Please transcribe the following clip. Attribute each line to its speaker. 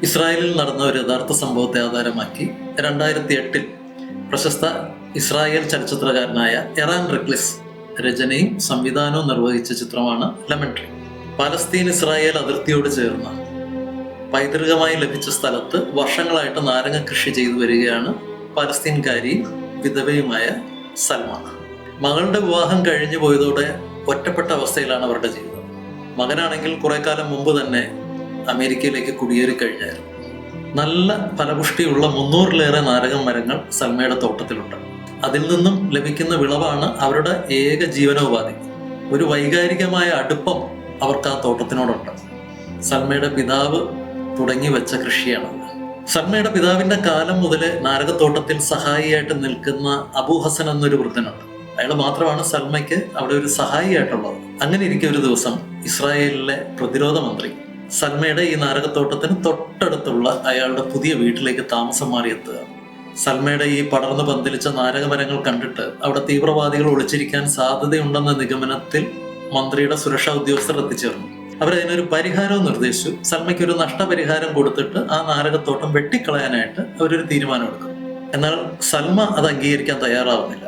Speaker 1: ഇസ്രായേലിൽ നടന്ന ഒരു യഥാർത്ഥ സംഭവത്തെ ആധാരമാക്കി 2008 പ്രശസ്ത ഇസ്രായേൽ ചലച്ചിത്രകാരനായ എറാൻ റെക്ലിസ് രചനയും സംവിധാനവും നിർവഹിച്ച ചിത്രമാണ് ലെമൺ ട്രീ. പലസ്തീൻ ഇസ്രായേൽ അതിർത്തിയോട് ചേർന്ന പൈതൃകമായി ലഭിച്ച സ്ഥലത്ത് വർഷങ്ങളായിട്ട് നാരങ്ങ കൃഷി ചെയ്തു വരികയാണ് പലസ്തീൻകാരിയും വിധവയുമായ സൽമ. മകളുടെ വിവാഹം കഴിഞ്ഞു പോയതോടെ ഒറ്റപ്പെട്ട അവസ്ഥയിലാണ് അവരുടെ ജീവിതം. മകനാണെങ്കിൽ കുറെ കാലം മുമ്പ് തന്നെ അമേരിക്കയിലേക്ക് കുടിയേറി കഴിഞ്ഞായിരുന്നു. നല്ല ഫലപുഷ്ടിയുള്ള 300-ലേറെ നാരക മരങ്ങൾ സൽമയുടെ തോട്ടത്തിലുണ്ട്. അതിൽ നിന്നും ലഭിക്കുന്ന വിളവാണ് അവരുടെ ഏക ജീവനോപാധി. ഒരു വൈകാരികമായ അടുപ്പം അവർക്ക് ആ തോട്ടത്തിനോടുണ്ട്. സൽമയുടെ പിതാവ് തുടങ്ങി വെച്ച കൃഷിയാണ്. സൽമയുടെ പിതാവിന്റെ കാലം മുതൽ നാരകത്തോട്ടത്തിൽ സഹായിയായിട്ട് നിൽക്കുന്ന അബൂ ഹസൻ എന്നൊരു വൃദ്ധനുണ്ട്. അയാൾ മാത്രമാണ് സൽമയ്ക്ക് അവിടെ ഒരു സഹായിയായിട്ടുള്ളത്. അങ്ങനെ ഇരിക്കെ ഒരു ദിവസം ഇസ്രായേലിലെ പ്രതിരോധ മന്ത്രി സൽമയുടെ ഈ നാരകത്തോട്ടത്തിന് തൊട്ടടുത്തുള്ള അയാളുടെ പുതിയ വീട്ടിലേക്ക് താമസം മാറിയെത്തുക. സൽമയുടെ ഈ പടർന്നു പന്തലിച്ച നാരകമരങ്ങൾ കണ്ടിട്ട് അവിടെ തീവ്രവാദികൾ ഒളിച്ചിരിക്കാൻ സാധ്യതയുണ്ടെന്ന നിഗമനത്തിൽ മന്ത്രിയുടെ സുരക്ഷാ ഉദ്യോഗസ്ഥർ എത്തിച്ചേർന്നു. അവരതിനൊരു പരിഹാരവും നിർദ്ദേശിച്ചു. സൽമയ്ക്ക് ഒരു നഷ്ടപരിഹാരം കൊടുത്തിട്ട് ആ നാരകത്തോട്ടം വെട്ടിക്കളയാനായിട്ട് അവരൊരു തീരുമാനമെടുക്കും. എന്നാൽ സൽമ അത് അംഗീകരിക്കാൻ തയ്യാറാവുന്നില്ല.